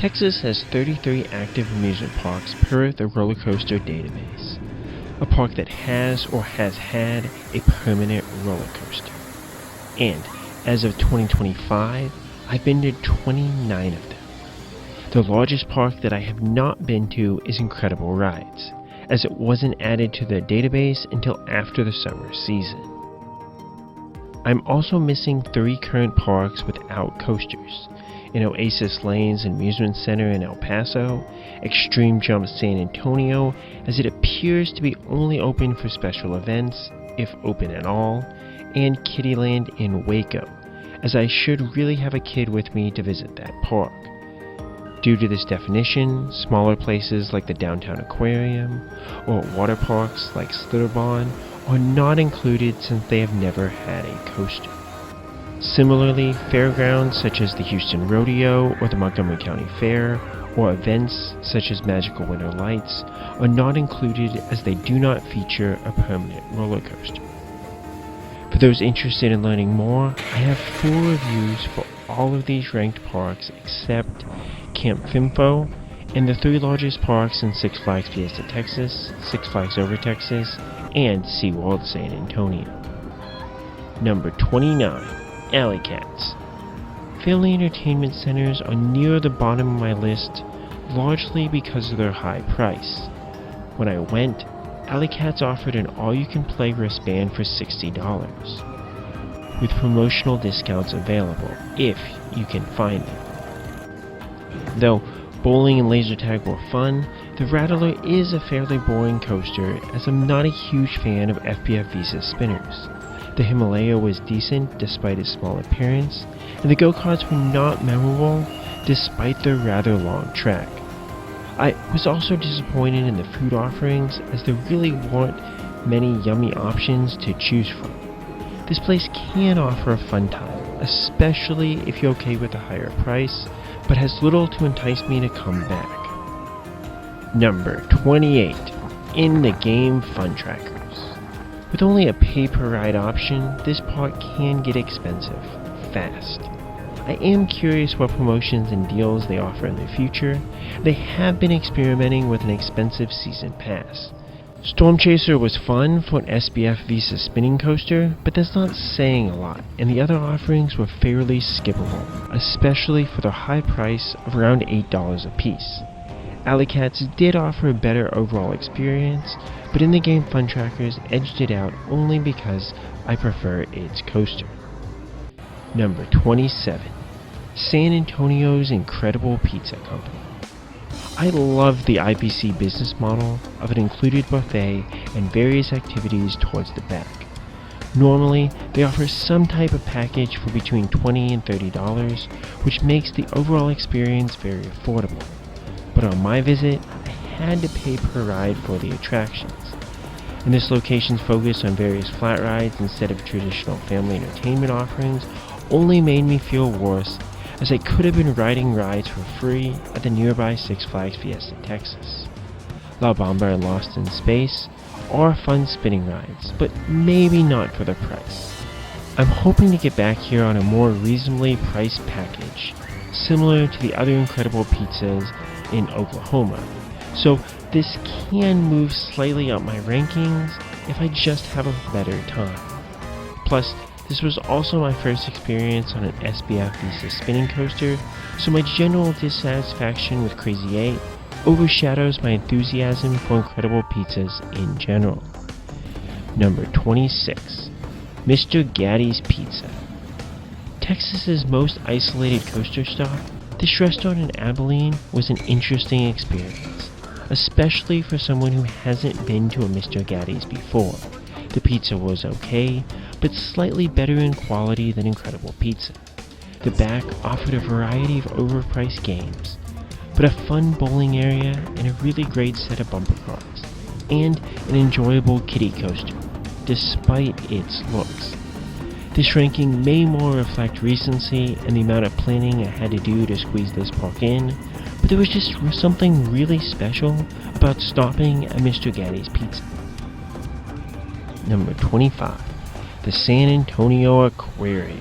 Texas has 33 active amusement parks per the roller coaster database. A park that has or has had a permanent roller coaster. And as of 2025, I've been to 29 of them. The largest park that I have not been to is Incredible Rides, as it wasn't added to the database until after the summer season. I'm also missing 3 current parks without coasters. In Oasis Lanes Amusement Center in El Paso, Extreme Jump San Antonio, as it appears to be only open for special events, if open at all, and Kittyland in Waco, as I should really have a kid with me to visit that park. Due to this definition, smaller places like the Downtown Aquarium or water parks like Slitterbahn are not included since they have never had a coaster. Similarly, fairgrounds such as the Houston Rodeo or the Montgomery County Fair, or events such as Magical Winter Lights, are not included as they do not feature a permanent roller coaster. For those interested in learning more, I have 4 reviews for all of these ranked parks except Camp FIMFO and the 3 largest parks in Six Flags Fiesta Texas, Six Flags Over Texas, and SeaWorld San Antonio. Number 29. Alley Cats. Family entertainment centers are near the bottom of my list, largely because of their high price. When I went, Alley Cats offered an all-you-can-play wristband for $60, with promotional discounts available, if you can find them. Though bowling and laser tag were fun, the Rattler is a fairly boring coaster, as I'm not a huge fan of FBF Visa spinners. The Himalaya was decent despite its small appearance, and the go-karts were not memorable despite their rather long track. I was also disappointed in the food offerings, as there really weren't many yummy options to choose from. This place can offer a fun time, especially if you're okay with a higher price, but has little to entice me to come back. Number 28. In the Game Funtrackers. With only a pay-per-ride option, this park can get expensive fast. I am curious what promotions and deals they offer in the future. They have been experimenting with an expensive season pass. Storm Chaser was fun for an SBF Visa spinning coaster, but that's not saying a lot, and the other offerings were fairly skippable, especially for their high price of around $8 a piece. Alley Cats did offer a better overall experience, but in the Game Funtrackers edged it out only because I prefer its coaster. Number 27. San Antonio's Incredible Pizza Company. I love the IPC business model of an included buffet and various activities towards the back. Normally, they offer some type of package for between $20 and $30, which makes the overall experience very affordable. But on my visit, I had to pay per ride for the attractions. And this location's focus on various flat rides instead of traditional family entertainment offerings only made me feel worse, as I could have been riding rides for free at the nearby Six Flags Fiesta Texas. La Bamba and Lost in Space are fun spinning rides, but maybe not for the price. I'm hoping to get back here on a more reasonably priced package, similar to the other incredible pizzas in Oklahoma, so this can move slightly up my rankings if I just have a better time. Plus, this was also my first experience on an SBF Visa spinning coaster, so my general dissatisfaction with Crazy 8 overshadows my enthusiasm for incredible pizzas in general. Number 26. Mr. Gatti's Pizza. Texas's most isolated coaster stop, this restaurant in Abilene was an interesting experience, especially for someone who hasn't been to a Mr. Gatti's before. The pizza was okay, but slightly better in quality than Incredible Pizza. The back offered a variety of overpriced games, but a fun bowling area and a really great set of bumper cars, and an enjoyable kiddie coaster, despite its looks. This ranking may more reflect recency and the amount of planning I had to do to squeeze this park in, but there was just something really special about stopping at Mr. Gatti's Pizza. Number 25. The San Antonio Aquarium.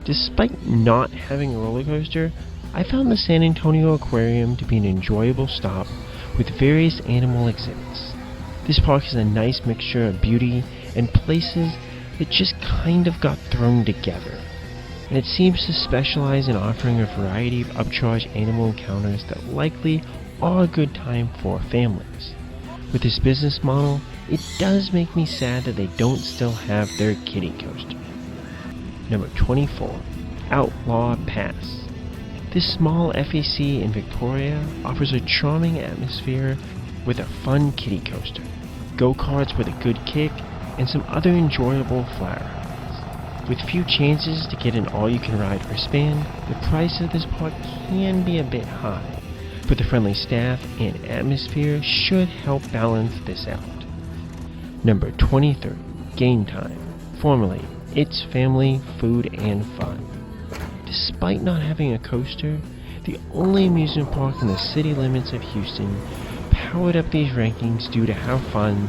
Despite not having a roller coaster, I found the San Antonio Aquarium to be an enjoyable stop with various animal exhibits. This park is a nice mixture of beauty and places that just kind of got thrown together, and it seems to specialize in offering a variety of upcharge animal encounters that likely are a good time for families. With this business model, it does make me sad that they don't still have their kiddie coaster. Number 24. Outlaw Pass. This small FEC in Victoria offers a charming atmosphere with a fun kiddie coaster, go-karts with a good kick, and some other enjoyable flat rides. With few chances to get an all-you-can-ride wristband, the price of this park can be a bit high, but the friendly staff and atmosphere should help balance this out. Number 23. GameTime, formerly It's Family, Food and Fun. Despite not having a coaster, the only amusement park in the city limits of Houston powered up these rankings due to how fun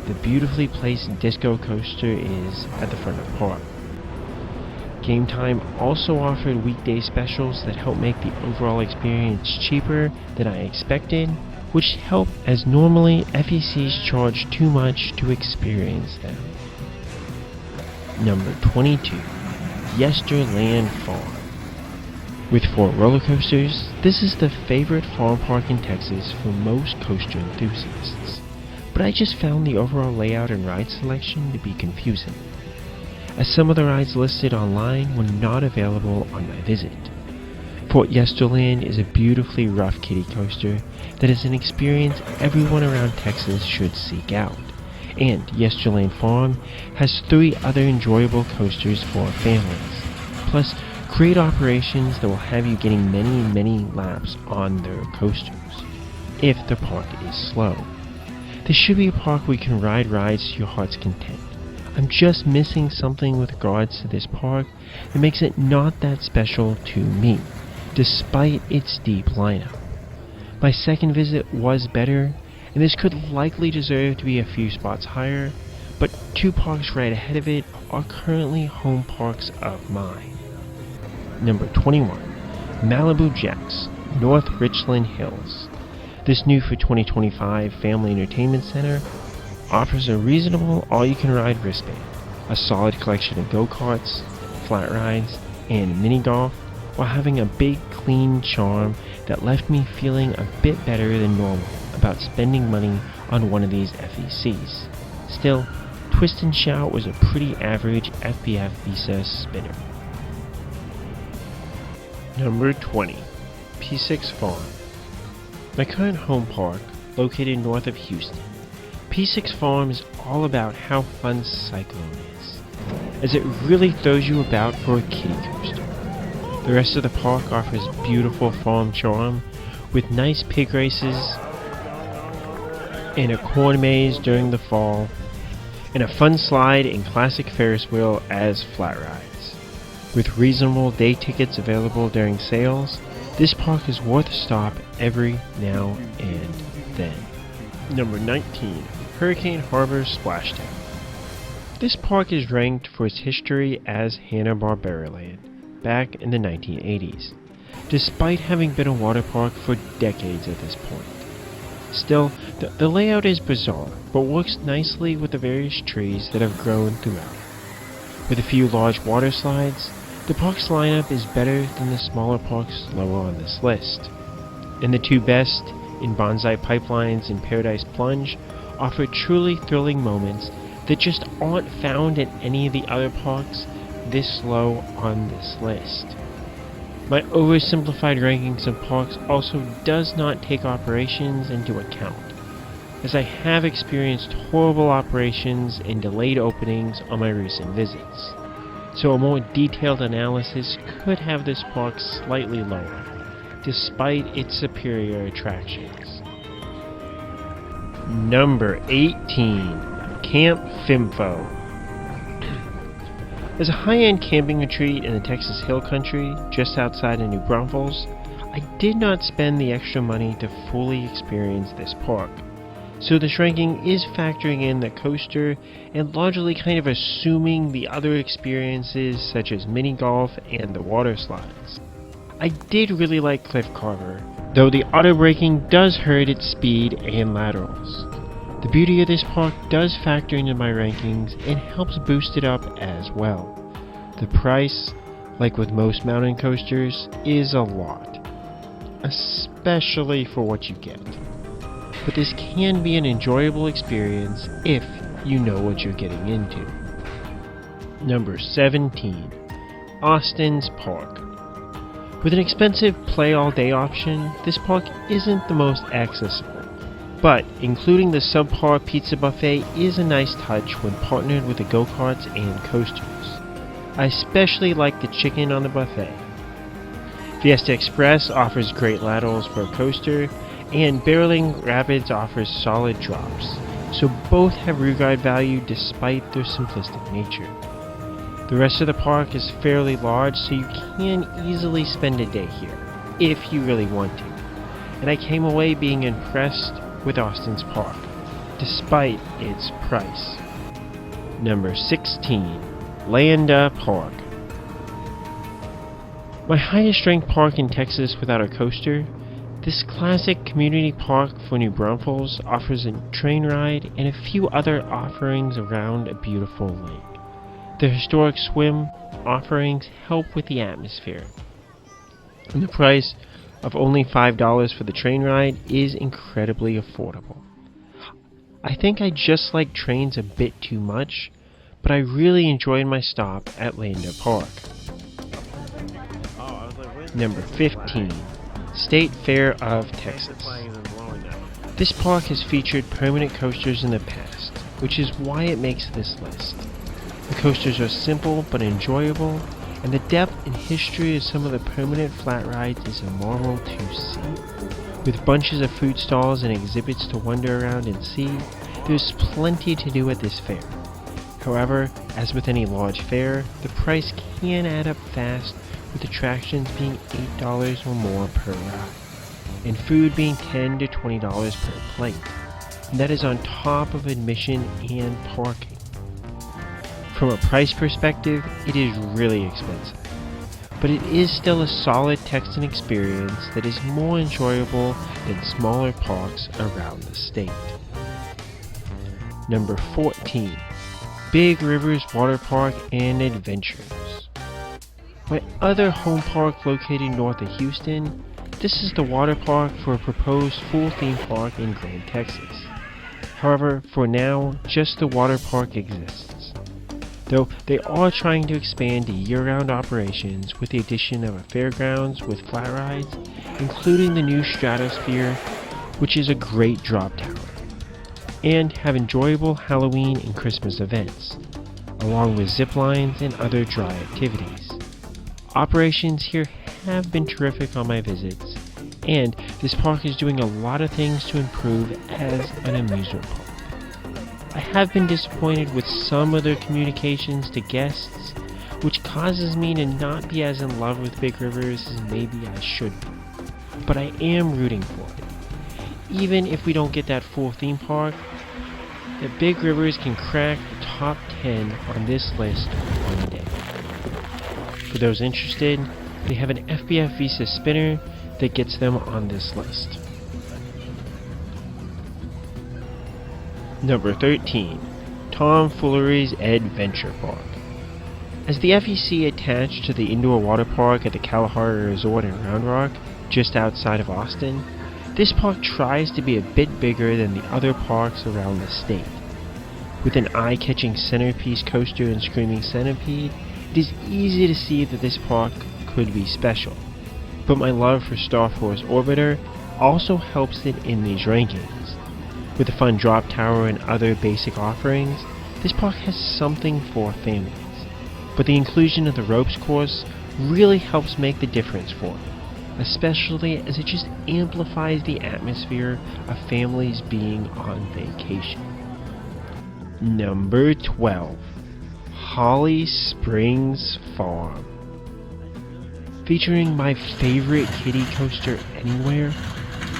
the beautifully placed disco coaster is at the front of the park. GameTime also offered weekday specials that help make the overall experience cheaper than I expected, which help as normally FECs charge too much to experience them. Number 22. Yesterland Farm. With 4 roller coasters, this is the favorite farm park in Texas for most coaster enthusiasts, but I just found the overall layout and ride selection to be confusing, as some of the rides listed online were not available on my visit. Fort Yesterland is a beautifully rough kiddie coaster that is an experience everyone around Texas should seek out, and Yesterland Farm has 3 other enjoyable coasters for families, plus great operations that will have you getting many laps on their coasters, if the park is slow. This should be a park where you can ride rides to your heart's content. I'm just missing something with regards to this park that makes it not that special to me, despite its deep lineup. My second visit was better, and this could likely deserve to be a few spots higher, but 2 parks right ahead of it are currently home parks of mine. Number 21. Malibu Jack's, North Richland Hills. This new for 2025 Family Entertainment Center offers a reasonable all-you-can-ride wristband, a solid collection of go-karts, flat rides, and mini-golf, while having a big, clean charm that left me feeling a bit better than normal about spending money on one of these FECs. Still, Twist and Shout was a pretty average FBF Visa spinner. Number 20. P6 Farm. My current home park, located north of Houston, P6 Farm is all about how fun Cyclone is, as it really throws you about for a kiddie coaster. The rest of the park offers beautiful farm charm, with nice pig races, and a corn maze during the fall, and a fun slide and classic Ferris wheel as flat rides. With reasonable day tickets available during sales, this park is worth a stop every now and then. Number 19. Hurricane Harbor Splashtown. This park is ranked for its history as Hanna-Barbera Land back in the 1980s, despite having been a water park for decades at this point. Still, the layout is bizarre, but works nicely with the various trees that have grown throughout. With a few large water slides, the park's lineup is better than the smaller parks lower on this list. And the 2 best, in Bonsai Pipelines and Paradise Plunge, offer truly thrilling moments that just aren't found at any of the other parks this low on this list. My oversimplified rankings of parks also does not take operations into account, as I have experienced horrible operations and delayed openings on my recent visits, so a more detailed analysis could have this park slightly lower, despite its superior attractions. Number 18. Camp FIMFO. As a high-end camping retreat in the Texas Hill Country, just outside of New Braunfels, I did not spend the extra money to fully experience this park, so this ranking is factoring in the coaster and largely kind of assuming the other experiences such as mini golf and the water slides. I did really like Cliff Carver, though the auto braking does hurt its speed and laterals. The beauty of this park does factor into my rankings and helps boost it up as well. The price, like with most mountain coasters, is a lot, especially for what you get. But this can be an enjoyable experience if you know what you're getting into. Number 17. Austin's Park. With an expensive play-all-day option, this park isn't the most accessible. But including the subpar pizza buffet is a nice touch when partnered with the go-karts and coasters. I especially like the chicken on the buffet. Fiesta Express offers great laterals for a coaster, and Barreling Rapids offers solid drops, so both have route guide value despite their simplistic nature. The rest of the park is fairly large, so you can easily spend a day here, if you really want to, and I came away being impressed with Austin's Park, despite its price. Number 16. Landa Park. My highest ranked park in Texas without a coaster, this classic community park for New Braunfels offers a train ride and a few other offerings around a beautiful lake. The historic swim offerings help with the atmosphere, and the price of only $5 for the train ride is incredibly affordable. I think I just like trains a bit too much, but I really enjoyed my stop at Landa Park. Number 15. State Fair of Texas. This park has featured permanent coasters in the past, which is why it makes this list. The coasters are simple but enjoyable, and the depth and history of some of the permanent flat rides is a marvel to see. With bunches of food stalls and exhibits to wander around and see, there's plenty to do at this fair. However, as with any large fair, the price can add up fast, with attractions being $8 or more per ride, and food being $10 to $20 per plate, and that is on top of admission and parking. From a price perspective, it is really expensive, but it is still a solid Texan experience that is more enjoyable than smaller parks around the state. Number 14. Big Rivers Waterpark and Adventures. My other home park located north of Houston, this is the water park for a proposed full theme park in Grand, Texas. However, for now, just the water park exists, though they are trying to expand to year-round operations with the addition of a fairgrounds with flat rides, including the new Stratosphere, which is a great drop tower, and have enjoyable Halloween and Christmas events, along with zip lines and other dry activities. Operations here have been terrific on my visits, and this park is doing a lot of things to improve as an amusement park. I have been disappointed with some of their communications to guests, which causes me to not be as in love with Big Rivers as maybe I should be, but I am rooting for it. Even if we don't get that full theme park, the Big Rivers can crack the top 10 on this list one day. For those interested, they have an FBF Visa spinner that gets them on this list. Number 13. Tom Foolery's Adventure Park. As the FEC attached to the indoor water park at the Kalahari Resort in Round Rock, just outside of Austin, this park tries to be a bit bigger than the other parks around the state. With an eye-catching centerpiece coaster and screaming centipede, it is easy to see that this park could be special, but my love for Star Force Orbiter also helps it in these rankings. With a fun drop tower and other basic offerings, this park has something for families, but the inclusion of the ropes course really helps make the difference for me, especially as it just amplifies the atmosphere of families being on vacation. Number 12. Holly Springs Farm. Featuring my favorite kiddie coaster anywhere,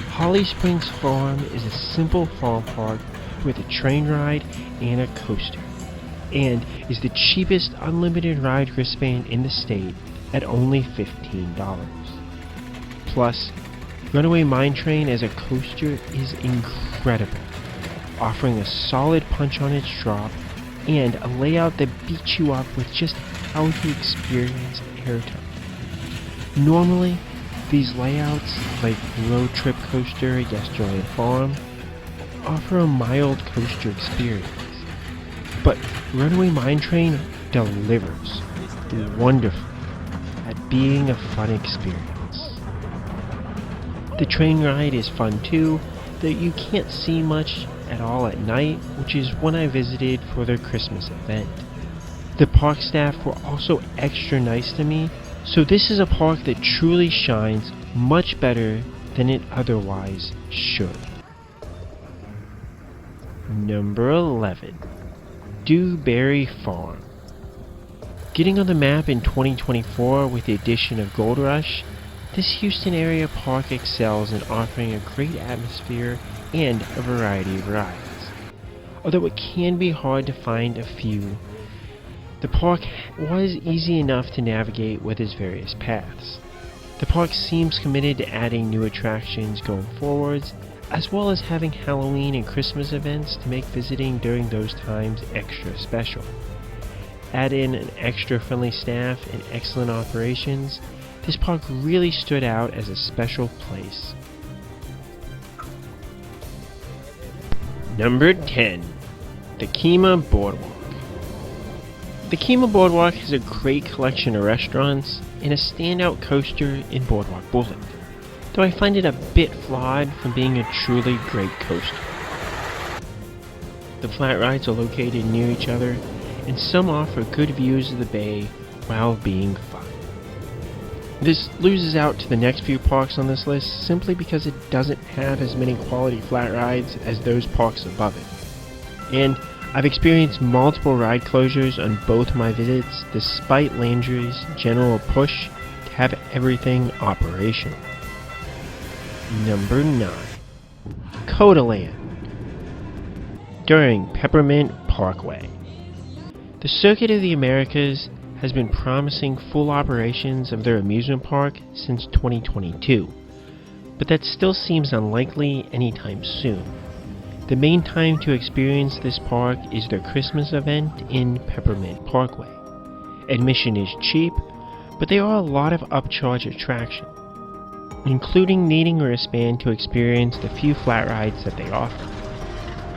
Holly Springs Farm is a simple farm park with a train ride and a coaster, and is the cheapest unlimited ride wristband in the state at only $15. Plus, Runaway Mine Train as a coaster is incredible, offering a solid punch on its drop and a layout that beats you up with just how to experience airtime. Normally, these layouts, like Road Trip Coaster at Yesterland Farm, offer a mild coaster experience, but Runaway Mine Train delivers wonderfully at being a fun experience. The train ride is fun too, though you can't see much at all at night, which is when I visited for their Christmas event. The park staff were also extra nice to me, so this is a park that truly shines much better than it otherwise should. Number 11. Dewberry Farm. Getting on the map in 2024 with the addition of Gold Rush, this Houston area park excels in offering a great atmosphere and a variety of rides. Although it can be hard to find a few, the park was easy enough to navigate with its various paths. The park seems committed to adding new attractions going forwards, as well as having Halloween and Christmas events to make visiting during those times extra special. Add in an extra friendly staff and excellent operations, this park really stood out as a special place. Number 10. The Kemah Boardwalk. The Kemah Boardwalk has a great collection of restaurants and a standout coaster in Boardwalk Bullet, though I find it a bit flawed from being a truly great coaster. The flat rides are located near each other, and some offer good views of the bay while being fun. This loses out to the next few parks on this list simply because it doesn't have as many quality flat rides as those parks above it. And I've experienced multiple ride closures on both my visits despite Landry's general push to have everything operational. Number 9. COTALand. During Peppermint Parkway. The Circuit of the Americas has been promising full operations of their amusement park since 2022, but that still seems unlikely anytime soon. The main time to experience this park is their Christmas event in Peppermint Parkway. Admission is cheap, but there are a lot of upcharge attractions, including needing a wristband to experience the few flat rides that they offer.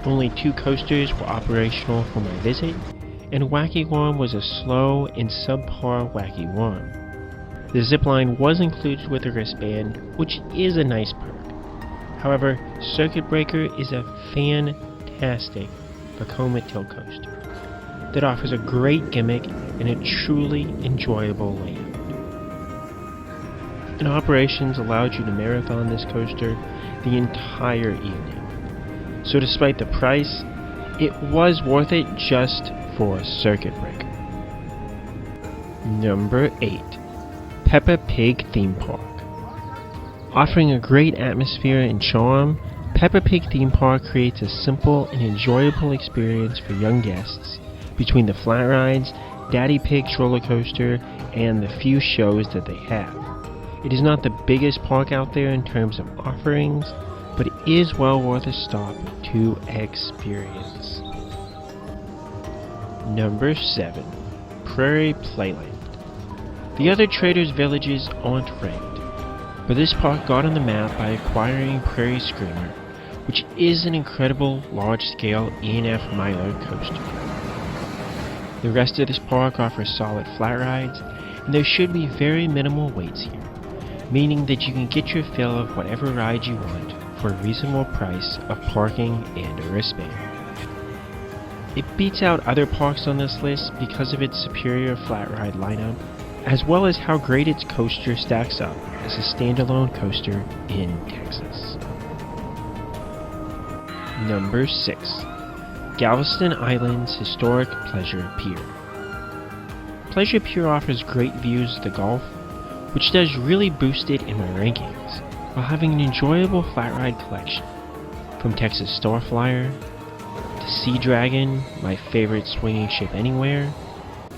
Only 2 coasters were operational for my visit, and Wacky Worm was a slow and subpar Wacky Worm. The zipline was included with a wristband, which is a nice perk. However, Circuit Breaker is a fantastic Vekoma tilt coaster that offers a great gimmick and a truly enjoyable layout. And operations allowed you to marathon this coaster the entire evening. So despite the price, it was worth it just for a Circuit Breaker. Number 8. Peppa Pig Theme Park. Offering a great atmosphere and charm, Peppa Pig Theme Park creates a simple and enjoyable experience for young guests between the flat rides, Daddy Pig's roller coaster, and the few shows that they have. It is not the biggest park out there in terms of offerings, but it is well worth a stop to experience. Number 7. Prairie Playland. The other traders' villages aren't ranked, but this park got on the map by acquiring Prairie Screamer, which is an incredible large-scale E&F Miler coaster. The rest of this park offers solid flat rides, and there should be very minimal waits here, meaning that you can get your fill of whatever ride you want for a reasonable price of parking and a wristband. It beats out other parks on this list because of its superior flat ride lineup, as well as how great its coaster stacks up as a standalone coaster in Texas. Number 6. Galveston Island's Historic Pleasure Pier. Pleasure Pier offers great views of the Gulf, which does really boost it in my rankings, while having an enjoyable flat ride collection, from Texas Star Flyer, to Sea Dragon, my favorite swinging ship anywhere,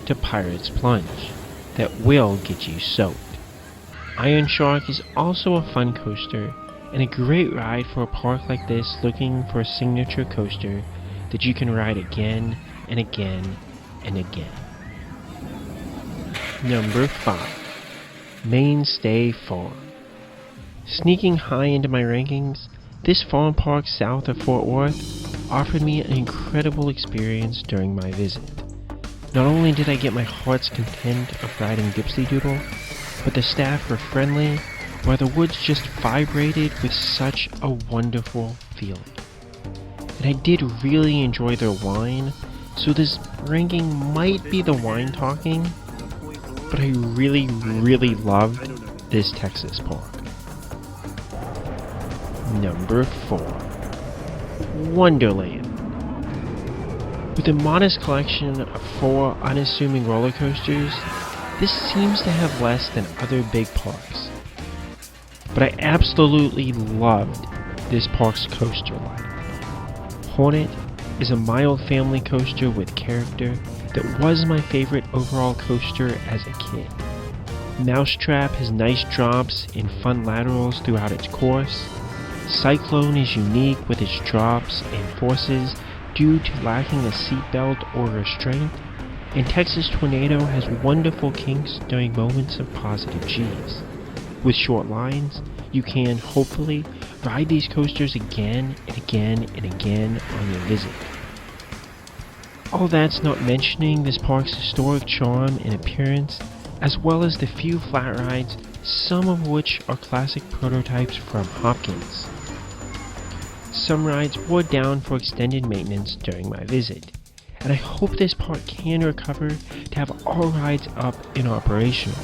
to Pirate's Plunge, that will get you soaked. Iron Shark is also a fun coaster and a great ride for a park like this looking for a signature coaster that you can ride again and again and again. Number 5. Mainstay Farm. Sneaking high into my rankings, this farm park south of Fort Worth offered me an incredible experience during my visit. Not only did I get my heart's content of riding Dipsy Doodle, but the staff were friendly, while the woods just vibrated with such a wonderful feeling. And I did really enjoy their wine, so this ranking might be the wine talking, but I really loved this Texas park. Number 4. Wonderland. With a modest collection of 4 unassuming roller coasters, this seems to have less than other big parks. But I absolutely loved this park's coaster line. Hornet is a mild family coaster with character that was my favorite overall coaster as a kid. Mousetrap has nice drops and fun laterals throughout its course. Cyclone is unique with its drops and forces due to lacking a seatbelt or restraint. And Texas Tornado has wonderful kinks during moments of positive G's. With short lines, you can hopefully ride these coasters again and again and again on your visit. All that's not mentioning this park's historic charm and appearance, as well as the few flat rides, some of which are classic prototypes from Hopkins. Some rides were down for extended maintenance during my visit, and I hope this park can recover to have all rides up and operational.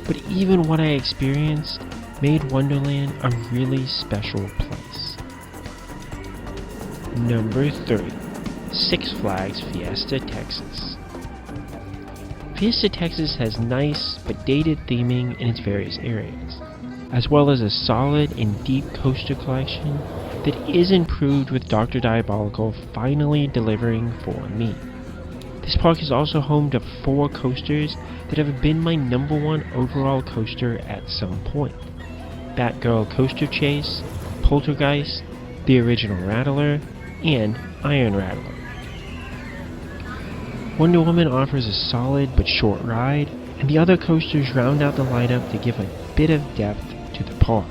But even what I experienced made Wonderland a really special place. Number 3. Six Flags Fiesta Texas. Fiesta Texas has nice but dated theming in its various areas, as well as a solid and deep coaster collection that is improved with Dr. Diabolical finally delivering for me. This park is also home to 4 coasters that have been my number 1 overall coaster at some point. Batgirl Coaster Chase, Poltergeist, the original Rattler, and Iron Rattler. Wonder Woman offers a solid but short ride, and the other coasters round out the lineup to give a bit of depth to the park.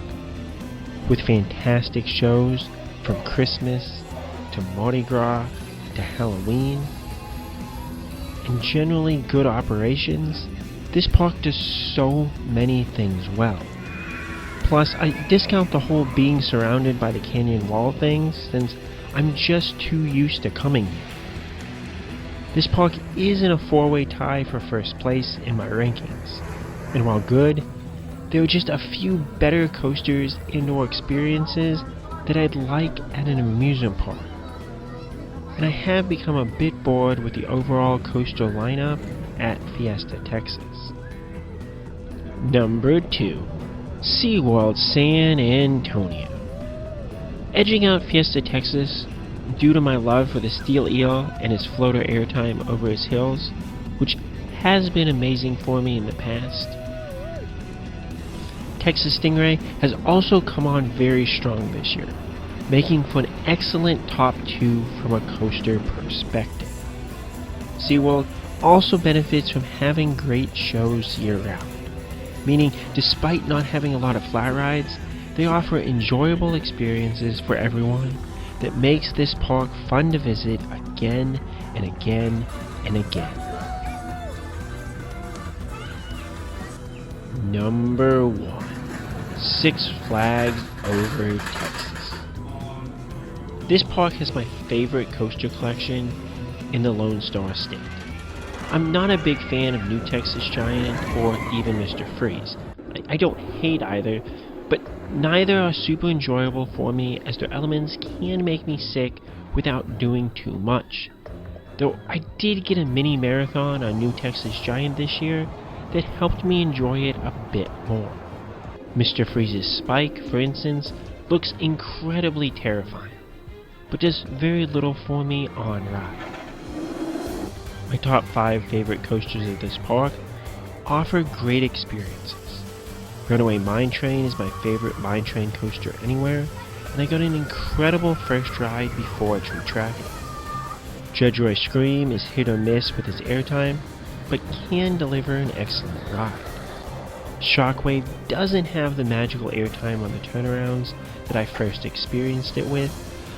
With fantastic shows from Christmas to Mardi Gras to Halloween, and generally good operations, this park does so many things well. Plus, I discount the whole being surrounded by the canyon wall thing since I'm just too used to coming here. This park is in a 4-way tie for first place in my rankings, and while good, there are just a few better coasters and/or experiences that I'd like at an amusement park. And I have become a bit bored with the overall coaster lineup at Fiesta Texas. Number 2. SeaWorld San Antonio. Edging out Fiesta Texas due to my love for the steel eel and its floater airtime over its hills, which has been amazing for me in the past. Texas Stingray has also come on very strong this year, making for an excellent top 2 from a coaster perspective. SeaWorld also benefits from having great shows year-round, meaning despite not having a lot of flat rides, they offer enjoyable experiences for everyone that makes this park fun to visit again and again and again. Number 1. Six Flags over Texas. This park has my favorite coaster collection in the Lone Star State. I'm not a big fan of New Texas Giant or even Mr. Freeze. I don't hate either, but neither are super enjoyable for me as their elements can make me sick without doing too much. Though I did get a mini marathon on New Texas Giant this year that helped me enjoy it a bit more. Mr. Freeze's Spike, for instance, looks incredibly terrifying, but does very little for me on ride. My top 5 favorite coasters of this park offer great experiences. Runaway Mine Train is my favorite mine train coaster anywhere, and I got an incredible first ride before its retracking. Judge Roy Scream is hit or miss with its airtime, but can deliver an excellent ride. Shockwave doesn't have the magical airtime on the turnarounds that I first experienced it with,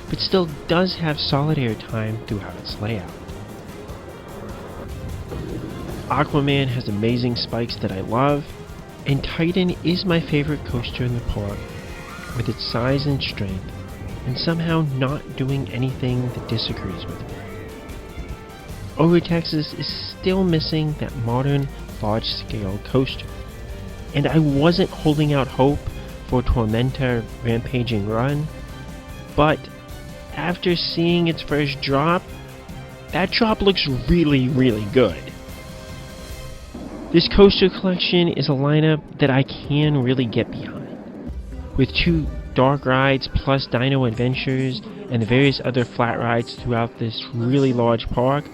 but still does have solid airtime throughout its layout. Aquaman has amazing spikes that I love, and Titan is my favorite coaster in the park, with its size and strength, and somehow not doing anything that disagrees with me. Over Texas is still missing that modern, large-scale coaster, and I wasn't holding out hope for Tormenta Rampaging Run, but after seeing its first drop, that drop looks really, really good. This coaster collection is a lineup that I can really get behind. With 2 dark rides plus Dino Adventures and the various other flat rides throughout this really large park,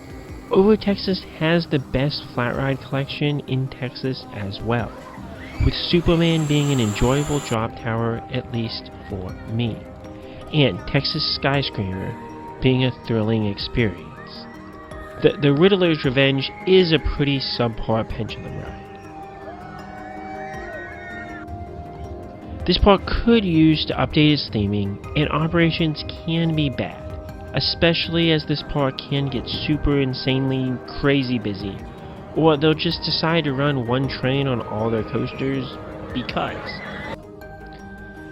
Over Texas has the best flat ride collection in Texas as well, with Superman being an enjoyable drop tower, at least for me, and Texas Skyscraper being a thrilling experience. The Riddler's Revenge is a pretty subpar pendulum ride. This park could use to update its theming, and operations can be bad, especially as this park can get super insanely crazy busy, or they'll just decide to run one train on all their coasters because.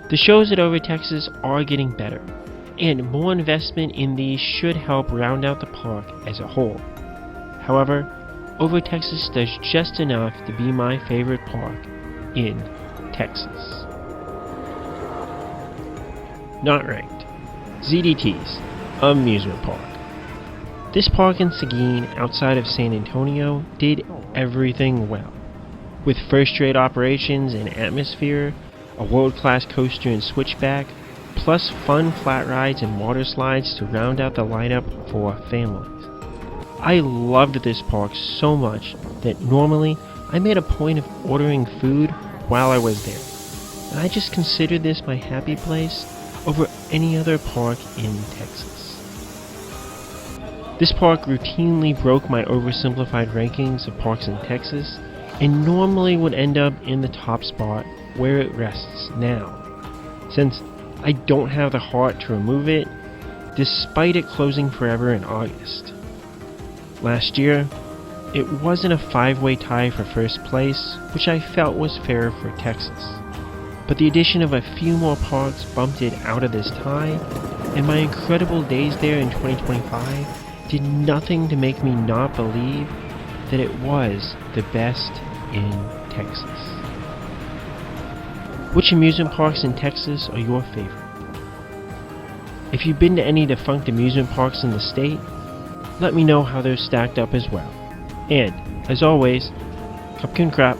The shows at Over Texas are getting better, and more investment in these should help round out the park as a whole. However, Over Texas does just enough to be my favorite park in Texas. Not ranked. ZDT's Amusement Park. This park in Seguin, outside of San Antonio, did everything well, with first-rate operations and atmosphere, a world-class coaster and switchback, plus fun flat rides and water slides to round out the lineup for families. I loved this park so much that normally I made a point of ordering food while I was there, and I just considered this my happy place over any other park in Texas. This park routinely broke my oversimplified rankings of parks in Texas, and normally would end up in the top spot where it rests now, since I don't have the heart to remove it, despite it closing forever in August. Last year, it wasn't a 5-way tie for first place, which I felt was fair for Texas, but the addition of a few more parks bumped it out of this tie, and my incredible days there in 2025 did nothing to make me not believe that it was the best in Texas. Which amusement parks in Texas are your favorite? If you've been to any defunct amusement parks in the state, let me know how they're stacked up as well. And, as always, Cupkin Crap.